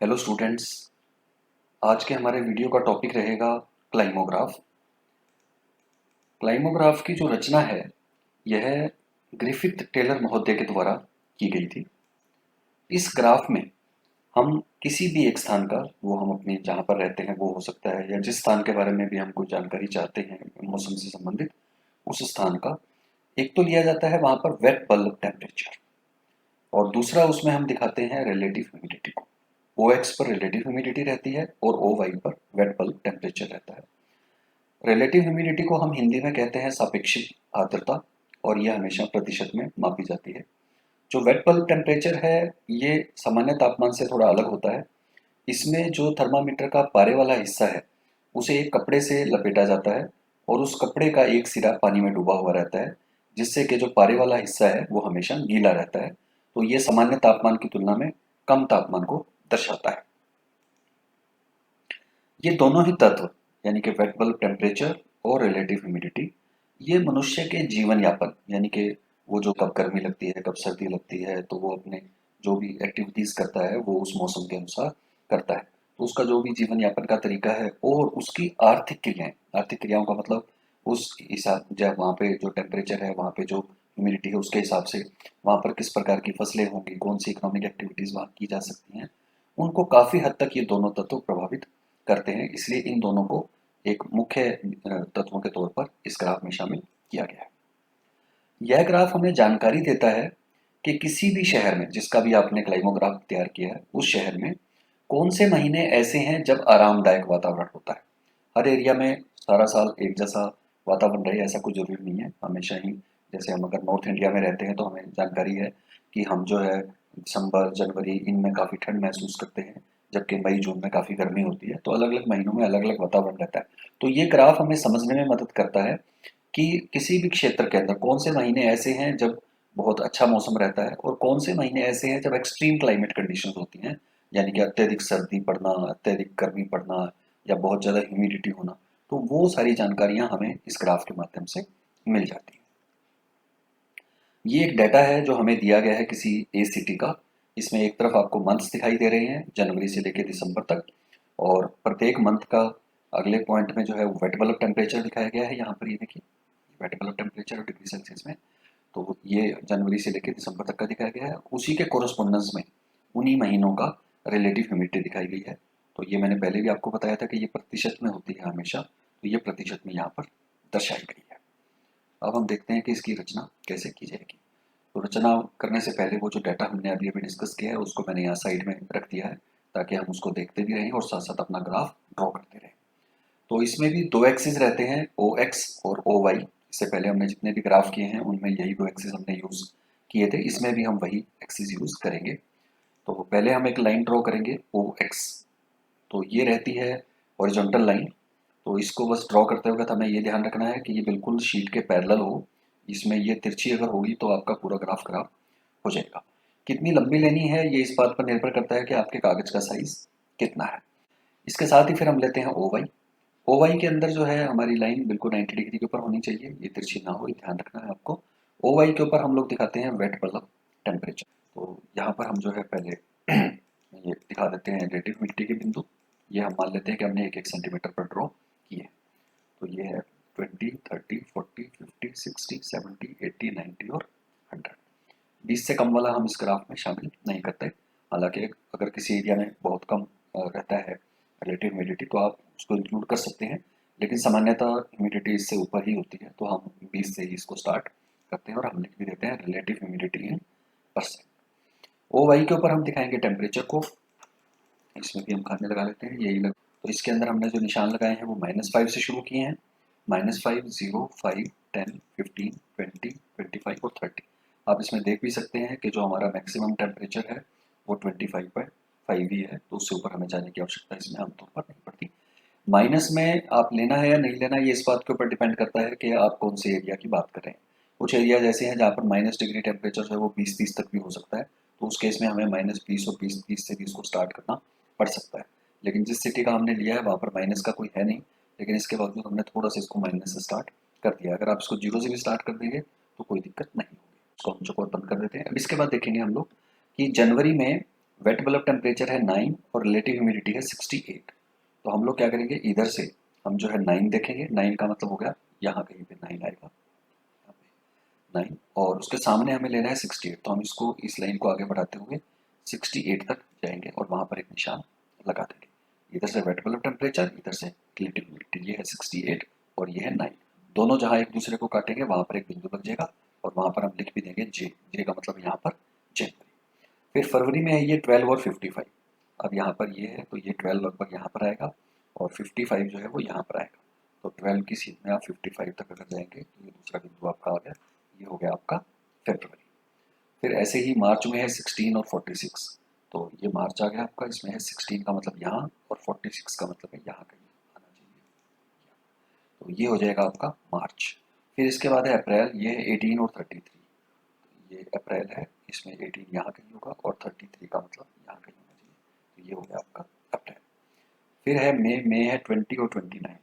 Hello students. आज के हमारे वीडियो का टॉपिक रहेगा क्लाइमोग्राफ। क्लाइमोग्राफ की जो रचना है यह ग्रिफिथ टेलर महोदय के द्वारा की गई थी। इस ग्राफ में हम किसी भी एक स्थान का, वो हम अपने जहाँ पर रहते हैं वो हो सकता है, या जिस स्थान के बारे में भी हम कोई जानकारी चाहते हैं मौसम से संबंधित, उस स्थान का एक तो लिया जाता है वहाँ पर वेट बल्ब टेम्परेचर, और दूसरा उसमें हम दिखाते हैं रिलेटिव ह्यूमिडिटी को। ओ एक्स पर रिलेटिव ह्यूमिडिटी रहती है और ओ वाई पर वेट बल्ब टेम्परेचर रहता है। रिलेटिव ह्यूमिडिटी को हम हिंदी में कहते हैं सापेक्षिक आर्द्रता, और यह हमेशा प्रतिशत में मापी जाती है। जो वेट बल्ब टेम्परेचर है ये सामान्य तापमान से थोड़ा अलग होता है। इसमें जो थर्मामीटर का पारे वाला हिस्सा है उसे एक कपड़े से लपेटा जाता है, और उस कपड़े का एक सिरा पानी में डूबा हुआ रहता है, जिससे कि जो पारे वाला हिस्सा है वो हमेशा गीला रहता है। तो ये सामान्य तापमान की तुलना में कम तापमान को दर्शाता है। ये दोनों ही तत्व यानी कि वेट बल्ब टेम्परेचर और रिलेटिव ह्यूमिडिटी, ये मनुष्य के जीवन यापन यानी कि वो जो कब गर्मी लगती है कब सर्दी लगती है तो वो अपने जो भी एक्टिविटीज करता है वो उस मौसम के अनुसार करता है। तो उसका जो भी जीवन यापन का तरीका है और उसकी आर्थिक क्रियाओं का मतलब उस हिसाब, जब वहाँ पे जो टेम्परेचर है वहाँ पे जो ह्यूमिडिटी है उसके हिसाब से वहाँ पर किस प्रकार की फसलें होंगी, कौन सी इकोनॉमिक एक्टिविटीज वहाँ की जा सकती हैं, उनको काफी हद तक ये दोनों तत्व प्रभावित करते हैं। इसलिए इन दोनों को एक मुख्य तत्वों के तौर पर इस ग्राफ में शामिल किया गया है। यह ग्राफ हमें जानकारी देता है कि किसी भी शहर में, जिसका भी आपने क्लाइमोग्राफ तैयार किया है, उस शहर में कौन से महीने ऐसे हैं जब आरामदायक वातावरण होता है। हर एरिया में सारा साल एक जैसा वातावरण रहे ऐसा कोई जरूरी नहीं है। हमेशा ही, जैसे हम अगर नॉर्थ इंडिया में रहते हैं तो हमें जानकारी है कि हम जो है दिसंबर जनवरी इनमें काफ़ी ठंड महसूस करते हैं, जबकि मई जून में काफ़ी गर्मी होती है। तो अलग अलग महीनों में अलग अलग वातावरण रहता है। तो ये ग्राफ हमें समझने में मदद करता है कि किसी भी क्षेत्र के अंदर कौन से महीने ऐसे हैं जब बहुत अच्छा मौसम रहता है, और कौन से महीने ऐसे हैं जब एक्सट्रीम क्लाइमेट कंडीशंस होती हैं, यानी कि अत्यधिक सर्दी पड़ना, अत्यधिक गर्मी पड़ना, या बहुत ज़्यादा ह्यूमिडिटी होना। तो वो सारी जानकारियां हमें इस ग्राफ के माध्यम से मिल जाती हैं। ये एक डाटा है जो हमें दिया गया है किसी ए सिटी का। इसमें एक तरफ आपको मंथ्स दिखाई दे रहे हैं जनवरी से लेकर दिसंबर तक, और प्रत्येक मंथ का अगले पॉइंट में जो है वो वेट बल्ब टेम्परेचर दिखाया गया है। यहाँ पर ये देखिए wet bulb temperature degree Celsius में, तो ये जनवरी से लेकर दिसंबर तक का दिखाया गया है। उसी के कोरस्पोंडेंस में उन्हीं महीनों का रिलेटिव ह्यूमिडिटी दिखाई गई है। तो ये मैंने पहले भी आपको बताया था कि ये प्रतिशत में होती है हमेशा, तो ये प्रतिशत में यहाँ पर दर्शाई गई है। अब हम देखते हैं कि इसकी रचना कैसे की जाएगी। तो रचना करने से पहले वो जो डाटा हमने अभी अभी डिस्कस किया है उसको मैंने यहाँ साइड में रख दिया है, ताकि हम उसको देखते भी रहें और साथ साथ अपना ग्राफ ड्रॉ करते रहें। तो इसमें भी दो एक्सिस रहते हैं, ओ एक्स और ओ वाई। इससे पहले हमने जितने भी ग्राफ किए हैं उनमें यही दो एक्सिस हमने यूज किए थे, इसमें भी हम वही एक्सिस यूज करेंगे। तो पहले हम एक लाइन ड्रॉ करेंगे ओ एक्स। तो ये रहती है हॉरिजॉन्टल लाइन। तो इसको बस ड्रॉ करते वक्त हमें ये ध्यान रखना है कि ये बिल्कुल शीट के पैरेलल हो। इसमें ये तिरछी अगर होगी तो आपका पूरा ग्राफ खराब हो जाएगा। कितनी लंबी लेनी है ये इस बात पर निर्भर करता है कि आपके कागज का साइज कितना है। इसके साथ ही फिर हम लेते हैं ओ वाई। ओ वाई के अंदर जो है हमारी लाइन बिल्कुल 90 डिग्री के ऊपर होनी चाहिए, ये तिरछी ना हो, ये ध्यान रखना है आपको। ओ वाई के ऊपर हम लोग दिखाते हैं वेट बल्ब टेम्परेचर। तो यहाँ पर हम जो है पहले ये दिखा देते हैं रिलेटिव ह्यूमिडिटी के बिंदु। ये हम मान लेते हैं कि हमने 1-1 सेंटीमीटर पर ड्रॉ किए। तो ये है 20, 30, 40, 50, 60, 70, 80, 90 और 100। 20 से कम वाला हम इस ग्राफ में शामिल नहीं करते। हालांकि अगर किसी एरिया में बहुत कम रहता है रिलेटिव ह्यूमिडिटी तो आप उसको इंक्लूड कर सकते हैं, लेकिन सामान्यतः ह्यूमिडिटी इससे ऊपर ही होती है, तो हम 20 से ही इसको स्टार्ट करते हैं और हम लिख भी देते हैं relative humidity in percent. O Y के ऊपर हम दिखाएंगे टेम्परेचर को। इसमें भी हम खाने लगा लेते हैं यही लग। तो इसके अंदर हमने जो निशान लगाए हैं वो -5 से शुरू किए हैं। -5, 0, 5, 10, 15, 20, 25 और 30। आप इसमें देख भी सकते हैं कि जो हमारा मैक्सिमम टेम्परेचर है वो 25/5 ही है, तो उससे ऊपर हमें जाने की आवश्यकता इसमें आमतौर पर नहीं पड़ती। माइनस में आप लेना है या नहीं लेना ये इस बात के ऊपर डिपेंड करता है कि आप कौन से एरिया की बात कर रहे हैं। कुछ एरियाज ऐसे हैं जहाँ पर -डिग्री टेम्परेचर है वो 20-30 तक भी हो सकता है, तो उस केस में हमें -20 और 20-30 से भी इसको स्टार्ट करना पड़ सकता है। लेकिन जिस सिटी का हमने लिया है वहाँ पर माइनस का कोई है नहीं, लेकिन इसके बावजूद हमने थोड़ा सा इसको माइनस से स्टार्ट कर दिया। अगर आप इसको 0 से भी स्टार्ट कर देंगे तो कोई दिक्कत नहीं होगी। इसको हम चुप और बंद कर देते हैं। अब इसके बाद देखेंगे हम लोग कि जनवरी में वेट बल्ब टेम्परेचर है 9 और रिलेटिव ह्यूमिडिटी है 68। तो हम लोग क्या करेंगे, इधर से हम जो है 9 देखेंगे, 9 का मतलब हो गया यहाँ कहीं पे 9 आएगा, यहाँ पे 9, और उसके सामने हमें लेना है 68। तो हम इसको, इस लाइन को आगे बढ़ाते हुए 68 तक जाएंगे और वहाँ पर एक निशान लगा देंगे। इधर से वेट बल्ब टेम्परेचर, इधर से रिलेटिव ह्यूमिडिटी, ये है 68 और ये है 9। दोनों जहाँ एक दूसरे को काटेंगे वहाँ पर एक बिंदु लग जाएगा और वहाँ पर हम लिख भी देंगे जे। जे का मतलब यहाँ पर जनवरी। फिर फरवरी में है ये 12 और 55। अब यहाँ पर ये है तो ये 12 लगभग यहाँ पर आएगा और 55 जो है वो यहाँ पर आएगा। तो 12 की सीट में आप 55 तक अगर जाएंगे तो ये दूसरा बिंदु आपका आ गया, ये हो गया आपका फरवरी। फिर ऐसे ही मार्च में है 16 और 46। तो ये मार्च आ गया आपका, इसमें है 16 का मतलब यहाँ और 46 का मतलब है यहाँ कहीं आना चाहिए। तो ये हो जाएगा आपका मार्च। फिर इसके बाद है अप्रैल, ये है 18 और 33। ये अप्रैल है, इसमें 18 यहाँ कहीं होगा और 33 का मतलब यहाँ कहीं होना चाहिए। तो ये हो गया आपका अप्रैल। फिर है मई है 20 और 29।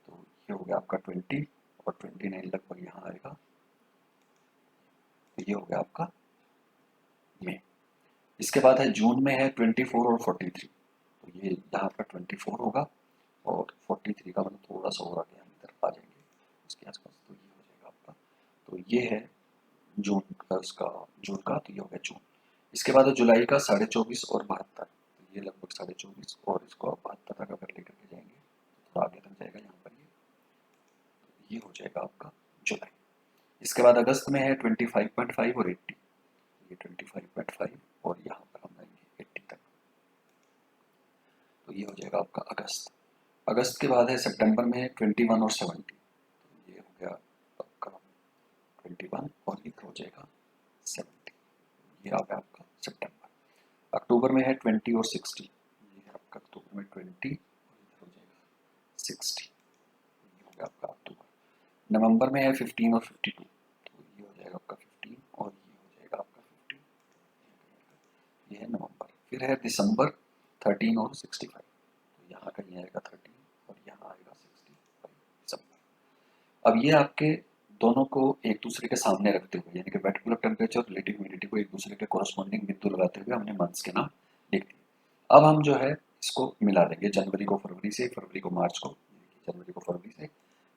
तो ये हो गया आपका 20 और 29 लगभग यहाँ आएगा। तो ये हो गया आपका मई। इसके बाद है जून में है 24 और 43। तो ये यहाँ पर 24 होगा और 43 का मतलब थोड़ा सा और आगे हम इधर आ जाएंगे इसके आसपास। तो ये हो जाएगा आपका, तो ये है जून का, इसका जून का, तो ये हो गया जून। इसके बाद है जुलाई का 24.5 और 72। तो ये लगभग 24.5 और इसको आप 72 तक अगर लेकर के जाएंगे तो थोड़ा आगे तक जाएगा यहाँ पर ये हो जाएगा आपका जुलाई। इसके बाद अगस्त में है 25.5 और 80। ये 25.5 और यहाँ पर हम आएंगे 80 तक। तो ये हो जाएगा आपका अगस्त। अगस्त के बाद है सितंबर में 21 और 70। तो ये हो गया आपका 21 और इधर हो जाएगा 70। ये आ गया आपका सितंबर। अक्टूबर में है 20 और 60। ये है आपका अक्टूबर में 20 और इधर हो जाएगा 60। ये हो गया आपका अक्टूबर। नवंबर में है 15 और 52। तो ये हो जाएगा आपका 15 और ये हो जाएगा आपका 15। ये है नवंबर। फिर है दिसंबर 13 और 65। तो यहाँ कहीं आएगा 13 और यहाँ आएगा 65 दिसंबर। अब ये आपके दोनों को एक दूसरे के सामने रखते हुए, यानी कि वेट बल्ब टेम्परेचर और रिलेटिव ह्यूमिडिटी को एक दूसरे के कोरस्पॉन्डिंग बिंदु लगाते हुए हमने मंथ्स के नाम लिख दिए। अब हम जो है इसको मिला देंगे, जनवरी को फरवरी से, फरवरी को मार्च को, जनवरी को फरवरी से,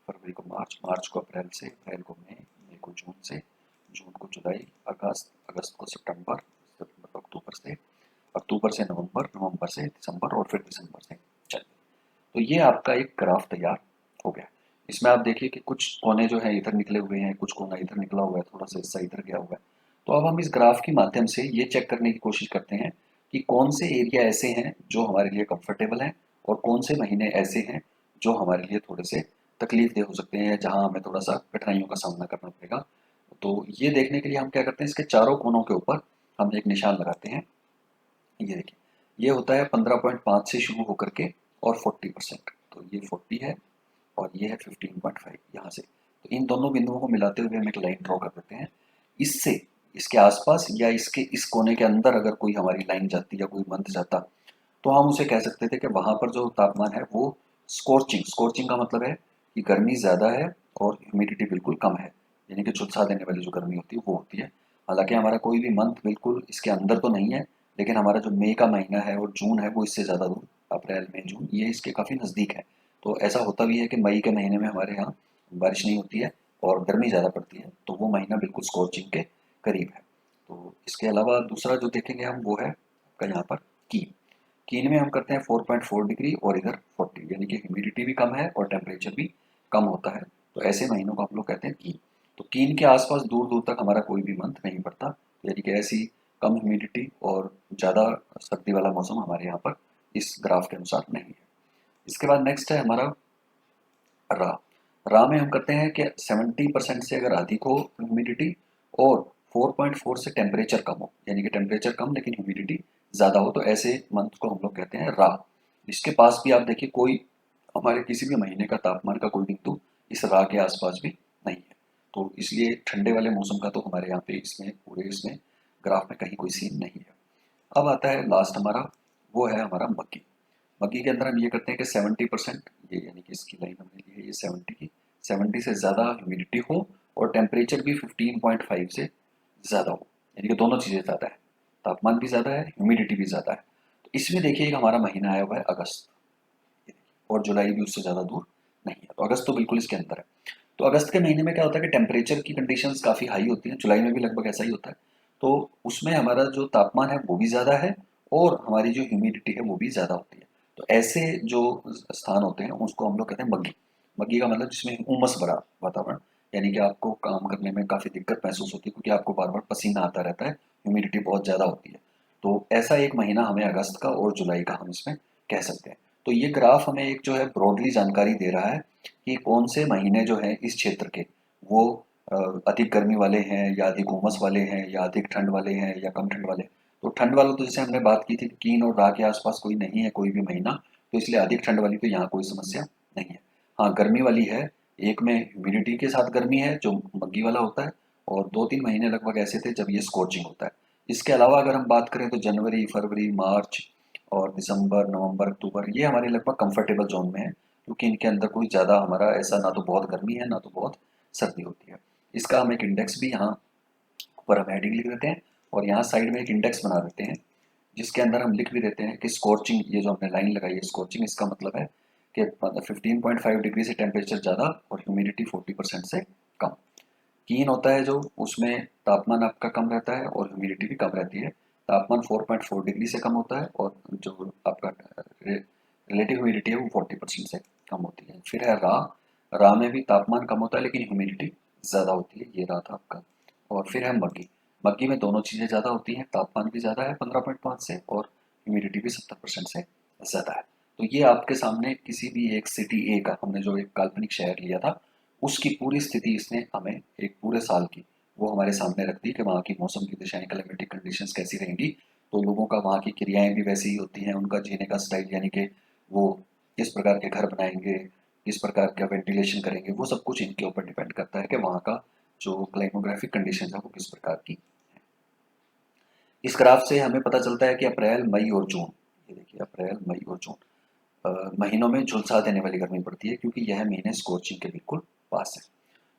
फरवरी को मार्च, मार्च को अप्रैल से, अप्रैल को मई, मई को जून से, जून को जुलाई, अगस्त, अगस्त को सितंबर, सितंबर को अक्टूबर से, अक्टूबर से नवंबर, नवंबर से दिसंबर और फिर दिसंबर से जनवरी। तो ये आपका एक ग्राफ तैयार हो गया। इसमें आप देखिए कि कुछ कोने जो है इधर निकले हुए हैं, कुछ कोना इधर निकला हुआ है, थोड़ा सा हिस्सा इधर गया हुआ है। तो अब हम इस ग्राफ के माध्यम से ये चेक करने की कोशिश करते हैं कि कौन से एरिया ऐसे हैं जो हमारे लिए कंफर्टेबल हैं और कौन से महीने ऐसे हैं जो हमारे लिए थोड़े से तकलीफ दे हो सकते हैं, जहाँ हमें थोड़ा सा कठिनाइयों का सामना करना पड़ेगा। तो ये देखने के लिए हम क्या करते हैं, इसके चारों कोनों के ऊपर हम एक निशान लगाते हैं। ये देखिए, ये होता है 15.5 से शुरू होकर के और 40%। तो ये 40 है और ये है 15.5 यहाँ से। तो इन दोनों बिंदुओं को मिलाते हुए हम एक लाइन ड्रॉ कर देते हैं। इससे इसके आसपास या इसके इस कोने के अंदर अगर कोई हमारी लाइन जाती या कोई मंथ जाता तो हम उसे कह सकते थे कि वहाँ पर जो तापमान है वो स्corching, स्corching का मतलब है कि गर्मी ज़्यादा है और ह्यूमिडिटी बिल्कुल कम है, यानी कि झुलसा देने वाली जो गर्मी होती है वो होती है। हालांकि हमारा कोई भी मंथ बिल्कुल इसके अंदर तो नहीं है, लेकिन हमारा जो मई का महीना है और जून है वो इससे ज़्यादा दूर, अप्रैल मई जून ये इसके काफ़ी नज़दीक है। तो ऐसा होता भी है कि मई के महीने में हमारे यहाँ बारिश नहीं होती है और गर्मी ज़्यादा पड़ती है, तो वो महीना बिल्कुल स्corching के करीब है। तो इसके अलावा दूसरा जो देखेंगे हम वो है आपका यहाँ पर कीन। कीन में हम करते हैं 4.4 डिग्री और इधर 40, यानी कि ह्यूमिडिटी भी कम है और टेम्परेचर भी कम होता है। तो ऐसे महीनों को हम लोग कहते हैं कीन। तो कीन के आसपास दूर दूर तक हमारा कोई भी मंथ नहीं पड़ता, यानी कि ऐसी कम ह्यूमिडिटी और ज़्यादा सर्दी वाला मौसम हमारे यहाँ पर इस ग्राफ के अनुसार नहीं है। इसके बाद नेक्स्ट है हमारा रा। रा में हम करते हैं कि 70% से अगर अधिक हो ह्यूमिडिटी और 4.4 से टेम्परेचर कम हो, यानी कि टेम्परेचर कम लेकिन ह्यूमिडिटी ज़्यादा हो, तो ऐसे मंथ को हम लोग कहते हैं रा। इसके पास भी आप देखिए कोई हमारे किसी भी महीने का तापमान का कोई बिंदु इस रा के आसपास भी नहीं है। तो इसलिए ठंडे वाले मौसम का तो हमारे यहाँ पे इसमें पूरे इसमें ग्राफ में कहीं कोई सीन नहीं है। अब आता है लास्ट हमारा, वो है हमारा मक्की। मक्की के अंदर हम ये करते हैं कि 70%, ये यानी कि इसकी लाइन हमने ली है ये 70 की, 70 से ज़्यादा ह्यूमिडिटी हो और टेम्परेचर भी 15.5 से ज़्यादा हो, यानी कि दोनों चीज़ें ज़्यादा है। तापमान भी ज़्यादा है, ह्यूमिडिटी भी ज़्यादा है। तो इसमें देखिए एक हमारा महीना आया हुआ है अगस्त, और जुलाई भी उससे ज़्यादा दूर नहीं है, तो अगस्त तो बिल्कुल इसके अंदर है। तो अगस्त के महीने में क्या होता है कि टेम्परेचर की कंडीशंस काफ़ी हाई होती हैं, जुलाई में भी लगभग ऐसा ही होता है। तो उसमें हमारा जो तापमान है वो भी ज़्यादा है, और हमारी जो ह्यूमिडिटी है वो भी ज़्यादा होती है। तो ऐसे जो स्थान होते हैं उसको हम लोग कहते हैं मग्गी। मग्गी का मतलब जिसमें उमस भरा वातावरण, यानी कि आपको काम करने में काफ़ी दिक्कत महसूस होती है, क्योंकि आपको बार बार पसीना आता रहता है, ह्यूमिडिटी बहुत ज़्यादा होती है। तो ऐसा एक महीना हमें अगस्त का और जुलाई का हम इसमें कह सकते हैं। तो ये ग्राफ हमें एक जो है ब्रॉडली जानकारी दे रहा है कि कौन से महीने जो हैं इस क्षेत्र के, वो अधिक गर्मी वाले हैं या अधिक उमस वाले हैं या अधिक ठंड वाले हैं या कम ठंड वाले। तो ठंड वाला तो जैसे हमने बात की थी कि कीन और रा के आसपास कोई नहीं है कोई भी महीना, तो इसलिए अधिक ठंड वाली तो यहाँ कोई समस्या नहीं है। हाँ, गर्मी वाली है, एक में ह्यूमिडिटी के साथ गर्मी है जो मग्गी वाला होता है, और 2-3 महीने लगभग ऐसे थे जब ये स्corching होता है। इसके अलावा अगर हम बात करें तो जनवरी, फरवरी, मार्च और दिसंबर, नवंबर, अक्टूबर ये हमारे लगभग कंफर्टेबल जोन में है, क्योंकि इनके अंदर कोई ज़्यादा हमारा ऐसा ना तो बहुत गर्मी है ना तो बहुत सर्दी होती है। इसका हम एक इंडेक्स भी यहाँ ऊपर हम हेडिंग लिख देते हैं, और यहाँ साइड में एक इंडेक्स बना देते हैं जिसके अंदर हम लिख भी देते हैं कि स्corching, ये जो हमने लाइन लगाई है स्corching, इसका मतलब है कि 15.5 डिग्री से टेम्परेचर ज़्यादा और ह्यूमिडिटी 40% से कम। कीन होता है जो, उसमें तापमान आपका कम रहता है और ह्यूमिडिटी भी कम रहती है। तापमान 4.4 डिग्री से कम होता है, और जो आपका रिलेटिव ह्यूमिडिटी है वो 40% से कम होती है। फिर है रा। रा में भी तापमान कम होता है लेकिन ह्यूमिडिटी ज़्यादा होती है, ये रहा था आपका। और फिर है मग्गी। मग्गी में दोनों चीज़ें ज़्यादा होती हैं, तापमान भी ज़्यादा है 15.5 से, और ह्यूमिडिटी भी 70% से ज़्यादा है। तो ये आपके सामने किसी भी एक सिटी ए का, हमने जो एक काल्पनिक शहर लिया था, उसकी पूरी स्थिति इसने हमें एक पूरे साल की वो हमारे सामने रख दी कि वहाँ की मौसम की दिशाएं, क्लाइमेटिक कंडीशंस कैसी रहेंगी। तो लोगों का वहाँ की क्रियाएं भी वैसी ही होती हैं, उनका जीने का स्टाइल, यानी कि वो किस प्रकार के घर बनाएंगे, किस प्रकार का वेंटिलेशन करेंगे, वो सब कुछ इनके ऊपर डिपेंड करता है कि वहाँ का जो क्लाइमोग्राफिक कंडीशन है वो किस प्रकार की। इस ग्राफ से हमें पता चलता है कि अप्रैल, मई और जून, ये देखिए अप्रैल, मई और जून महीनों में झुलसा देने वाली गर्मी पड़ती है, क्योंकि यह महीने स्corching के बिल्कुल पास है।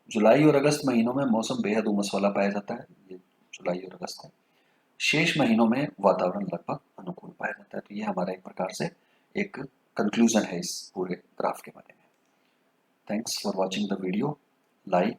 जुलाई और अगस्त महीनों में मौसम बेहद उमस वाला पाया जाता है, ये जुलाई और अगस्त है। शेष महीनों में वातावरण लगभग अनुकूल पाया जाता है। तो ये हमारा एक प्रकार से एक कंक्लूजन है इस पूरे ग्राफ के बारे में। Thanks for watching the video. Like